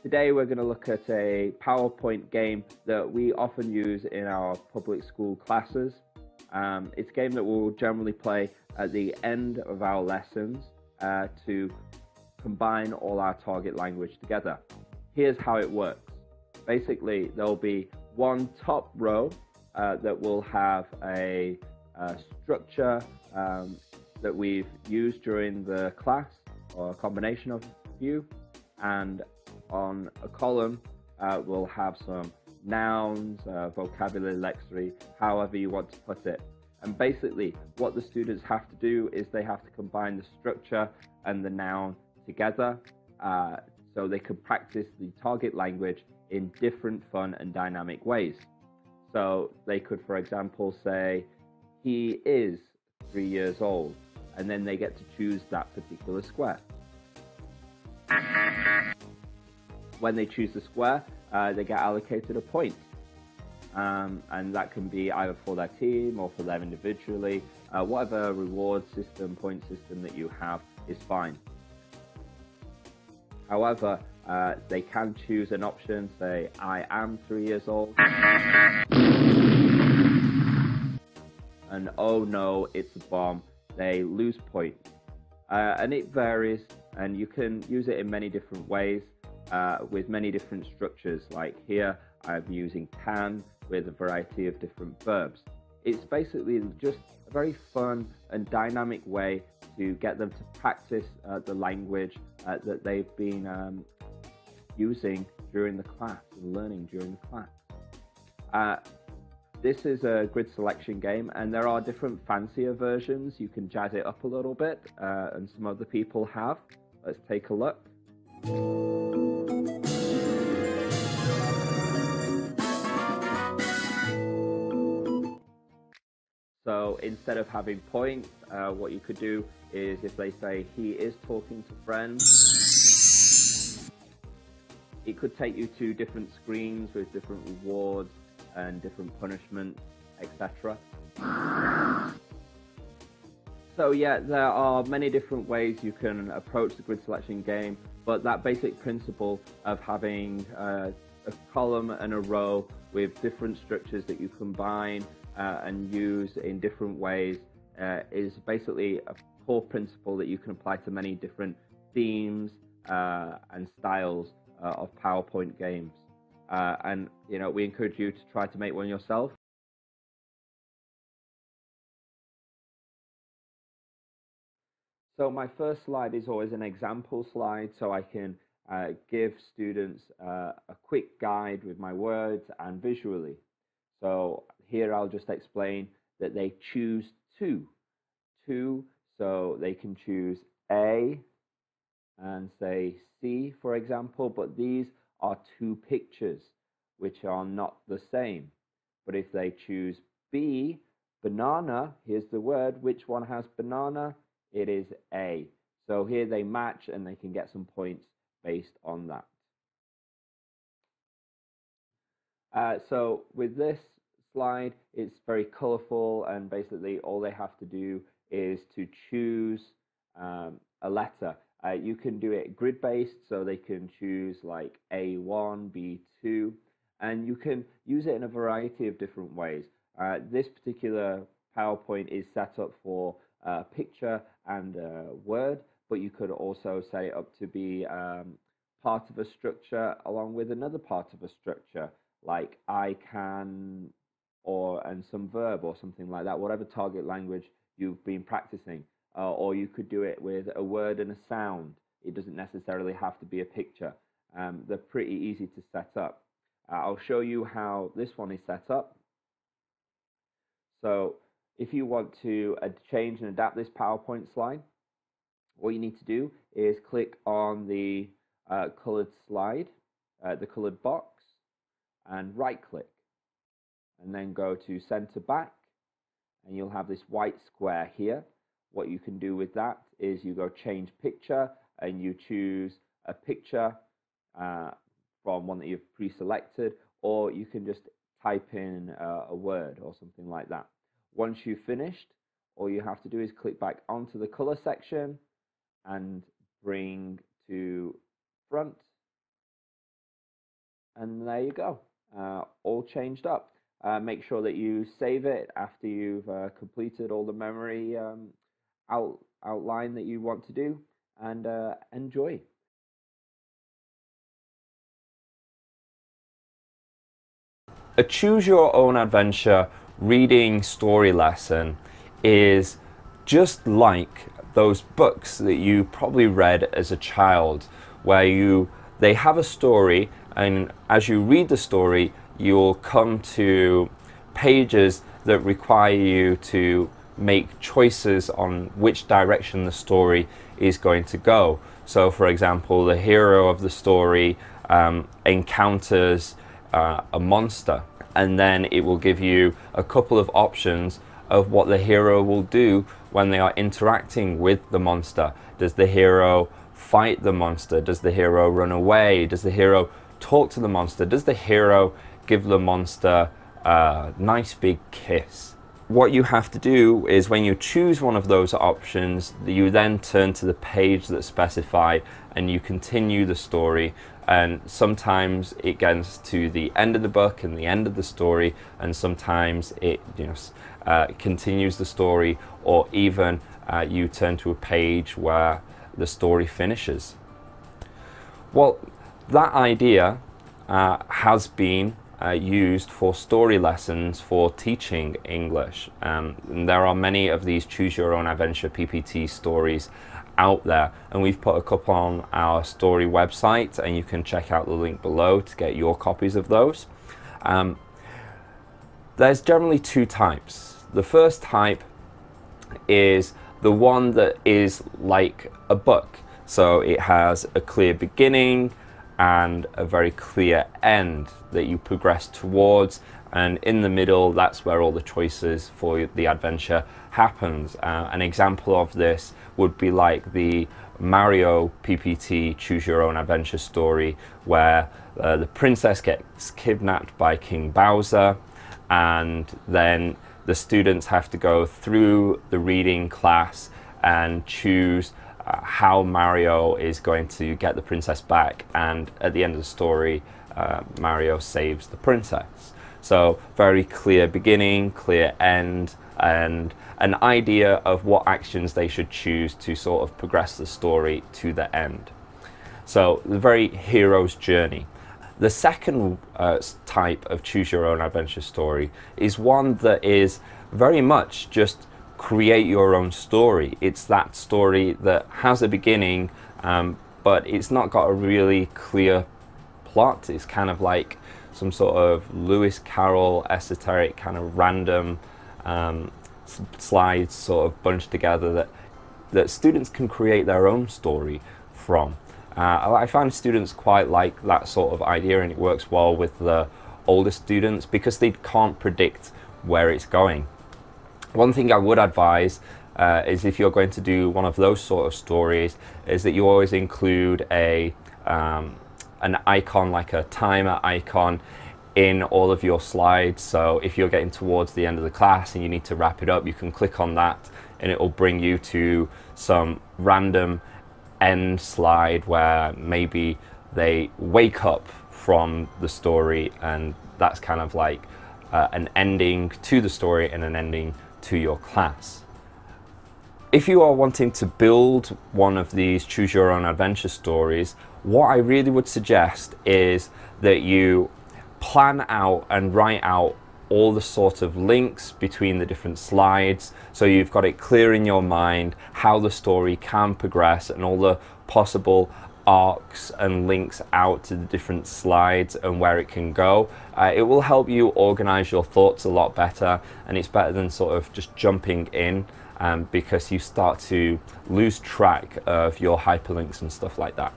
Today we're going to look at a PowerPoint game that we often use in our public school classes. It's a game that we'll generally play at the end of our lessons to combine all our target language together. Here's how it works. Basically, there'll be one top row that will have a structure that we've used during the class, or a combination of a few, and on a column we'll have some nouns, vocabulary, lexicon, however you want to put it. And basically what the students have to do is they have to combine the structure and the noun together so they can practice the target language in different fun and dynamic ways. So they could, for example, say, he is 3 years old, and then they get to choose that particular square. When they choose the square, they get allocated a point. And that can be either for their team or for them individually. Whatever reward system, point system that you have is fine. However, they can choose an option, say, I am 3 years old. And oh no, it's a bomb. They lose points. And it varies, and you can use it in many different ways with many different structures. Like here, I'm using can with a variety of different verbs. It's basically just a very fun and dynamic way to get them to practice the language that they've been using during the class and learning during the class. This is a grid selection game, and there are different fancier versions. You can jazz it up a little bit, and some other people have. Let's take a look. So instead of having points, what you could do is if they say he is talking to friends, it could take you to different screens with different rewards and different punishments, etc. So yeah, there are many different ways you can approach the grid selection game, but that basic principle of having a column and a row with different structures that you combine and use in different ways is basically a core principle that you can apply to many different themes and styles of PowerPoint games. And you know, we encourage you to try to make one yourself. So my first slide is always an example slide, so I can give students a quick guide with my words and visually. So here I'll just explain that they choose two, so they can choose A and say C, for example, but these are two pictures which are not the same. But if they choose B, banana, here's the word, which one has banana? It is A. So here they match and they can get some points based on that. So with this slide, it's very colorful, and basically all they have to do is to choose a letter. You can do it grid based, so they can choose like A1, B2, and you can use it in a variety of different ways. This particular PowerPoint is set up for picture and word, but you could also set it up to be part of a structure along with another part of a structure, like I can, and some verb or something like that, whatever target language you've been practicing. Or you could do it with a word and a sound. It doesn't necessarily have to be a picture. They're pretty easy to set up. I'll show you how this one is set up. So if you want to change and adapt this PowerPoint slide, what you need to do is click on the colored slide, the colored box, and right click, and then go to center back, and you'll have this white square here. What you can do with that is you go change picture, and you choose a picture from one that you've pre-selected, or you can just type in a word or something like that. Once you've finished, all you have to do is click back onto the color section and bring to front And there you go, all changed up. Make sure that you save it after you've completed all the memory outline that you want to do, and enjoy. A choose your own adventure reading story lesson is just like those books that you probably read as a child, where they have a story, and as you read the story you'll come to pages that require you to make choices on which direction the story is going to go. So for example, the hero of the story encounters a monster, and then it will give you a couple of options of what the hero will do when they are interacting with the monster. Does the hero fight the monster? Does the hero run away? Does the hero talk to the monster? Does the hero give the monster a nice big kiss? What you have to do is, when you choose one of those options, you then turn to the page that's specified and you continue the story. And sometimes it gets to the end of the book and the end of the story, and sometimes it continues the story, or even you turn to a page where the story finishes. Well, that idea has been used for story lessons for teaching English. And there are many of these choose your own adventure PPT stories out there, and we've put a couple on our story website, and you can check out the link below to get your copies of those. There's generally two types. The first type is the one that is like a book. So it has a clear beginning and a very clear end that you progress towards, and in the middle, that's where all the choices for the adventure happens. An example of this would be like the Mario PPT Choose Your Own Adventure story, where the princess gets kidnapped by King Bowser, and then the students have to go through the reading class and choose how Mario is going to get the princess back, and at the end of the story Mario saves the princess. So very clear beginning, clear end, and an idea of what actions they should choose to sort of progress the story to the end. So the very hero's journey. The second type of choose your own adventure story is one that is very much just create your own story. It's that story that has a beginning, but it's not got a really clear plot. It's kind of like some sort of Lewis Carroll esoteric kind of random slides sort of bunched together that students can create their own story from. I find students quite like that sort of idea, and it works well with the older students because they can't predict where it's going. One thing I would advise is, if you're going to do one of those sort of stories, is that you always include an icon, like a timer icon, in all of your slides. So if you're getting towards the end of the class and you need to wrap it up, you can click on that and it will bring you to some random end slide where maybe they wake up from the story, and that's kind of like an ending to the story and an ending to your class. If you are wanting to build one of these choose your own adventure stories, what I really would suggest is that you plan out and write out all the sort of links between the different slides, so you've got it clear in your mind how the story can progress and all the possible arcs and links out to the different slides and where it can go. It will help you organize your thoughts a lot better, and it's better than sort of just jumping in, because you start to lose track of your hyperlinks and stuff like that.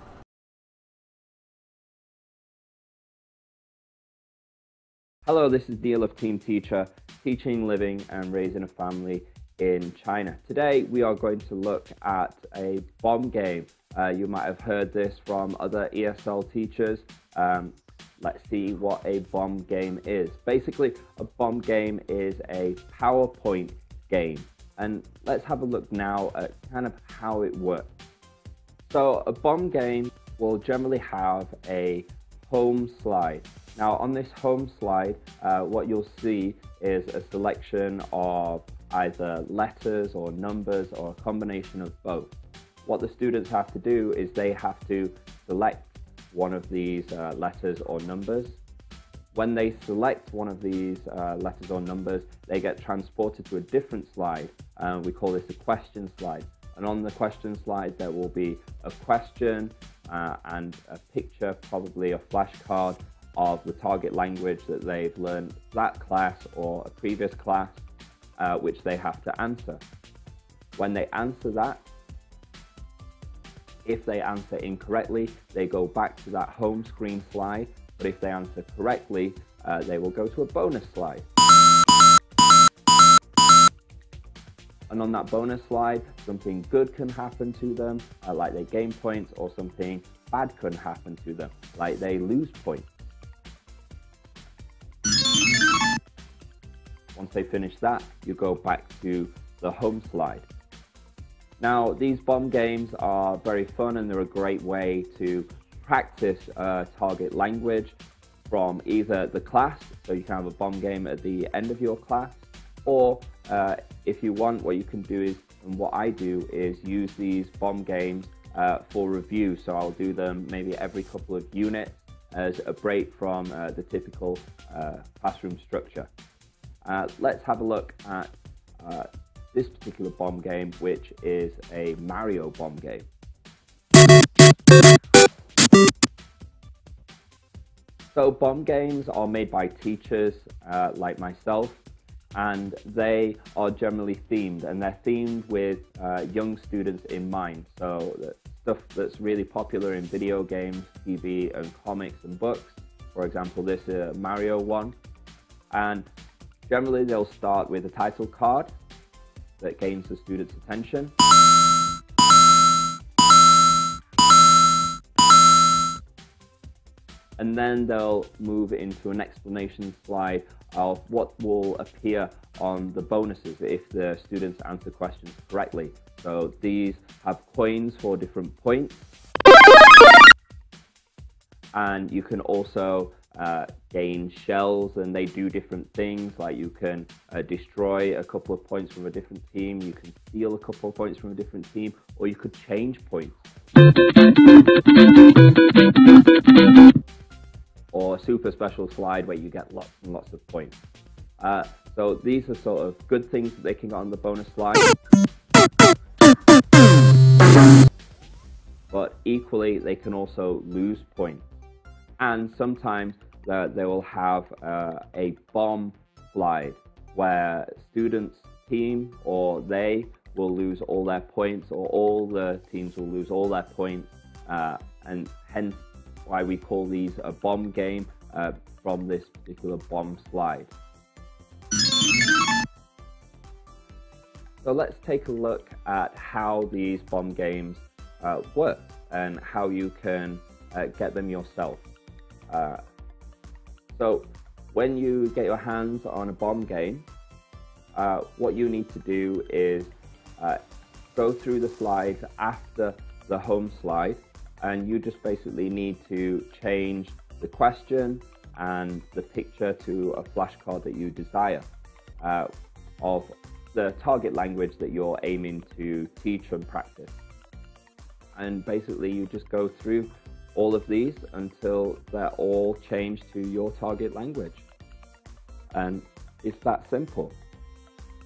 Hello, this is Neil of Team Teacher, teaching, living and raising a family in China. Today we are going to look at a bomb game. You might have heard this from other ESL teachers. Let's see what a bomb game is. Basically, a bomb game is a PowerPoint game. And let's have a look now at kind of how it works. So a bomb game will generally have a home slide. Now on this home slide, what you'll see is a selection of either letters or numbers or a combination of both. What the students have to do is they have to select one of these letters or numbers. When they select one of these letters or numbers, they get transported to a different slide. We call this a question slide. And on the question slide, there will be a question and a picture, probably a flashcard of the target language that they've learned that class or a previous class, which they have to answer. When they answer that, if they answer incorrectly, they go back to that home screen slide, but if they answer correctly, they will go to a bonus slide. And on that bonus slide, something good can happen to them, like they gain points, or something bad can happen to them, like they lose points. Once they finish that, you go back to the home slide. Now, these bomb games are very fun and they're a great way to practice target language from either the class, so you can have a bomb game at the end of your class, or if you want, what you can do is, and what I do, is use these bomb games for review. So I'll do them maybe every couple of units as a break from the typical classroom structure. Let's have a look at this particular bomb game, which is a Mario bomb game. So bomb games are made by teachers like myself, and they are generally themed, and they're themed with young students in mind. So stuff that's really popular in video games, TV, and comics and books. For example, this Mario one. And generally they'll start with a title card that gains the student's attention. And then they'll move into an explanation slide of what will appear on the bonuses if the students answer questions correctly. So these have coins for different points. And you can also gain shells, and they do different things, like you can destroy a couple of points from a different team, you can steal a couple of points from a different team, or you could change points. Or a super special slide where you get lots and lots of points. So these are sort of good things that they can get on the bonus slide. But equally, they can also lose points. And sometimes they will have a bomb slide where students' team or they will lose all their points, or all the teams will lose all their points, and hence why we call these a bomb game from this particular bomb slide. So let's take a look at how these bomb games work and how you can get them yourself. So when you get your hands on a bomb game, what you need to do is go through the slides after the home slide, and you just basically need to change the question and the picture to a flashcard that you desire of the target language that you're aiming to teach and practice. And basically you just go through all of these until they're all changed to your target language. And it's that simple.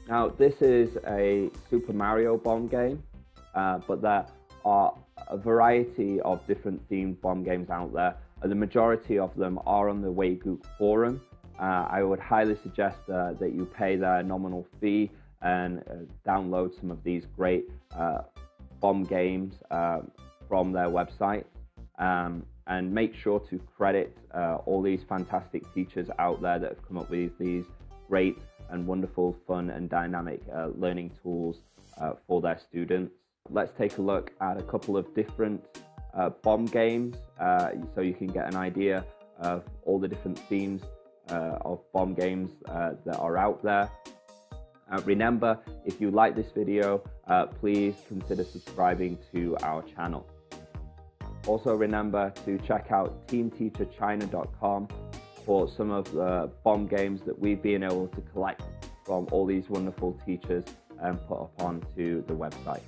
Now, this is a Super Mario bomb game, but there are a variety of different themed bomb games out there. The majority of them are on the Whiteboard forum. I would highly suggest that you pay their nominal fee and download some of these great bomb games from their website. And make sure to credit all these fantastic teachers out there that have come up with these great and wonderful, fun and dynamic learning tools for their students. Let's take a look at a couple of different bomb games so you can get an idea of all the different themes of bomb games that are out there. Remember, if you like this video, please consider subscribing to our channel. Also remember to check out TeamTeacherChina.com for some of the bomb games that we've been able to collect from all these wonderful teachers and put up onto the website.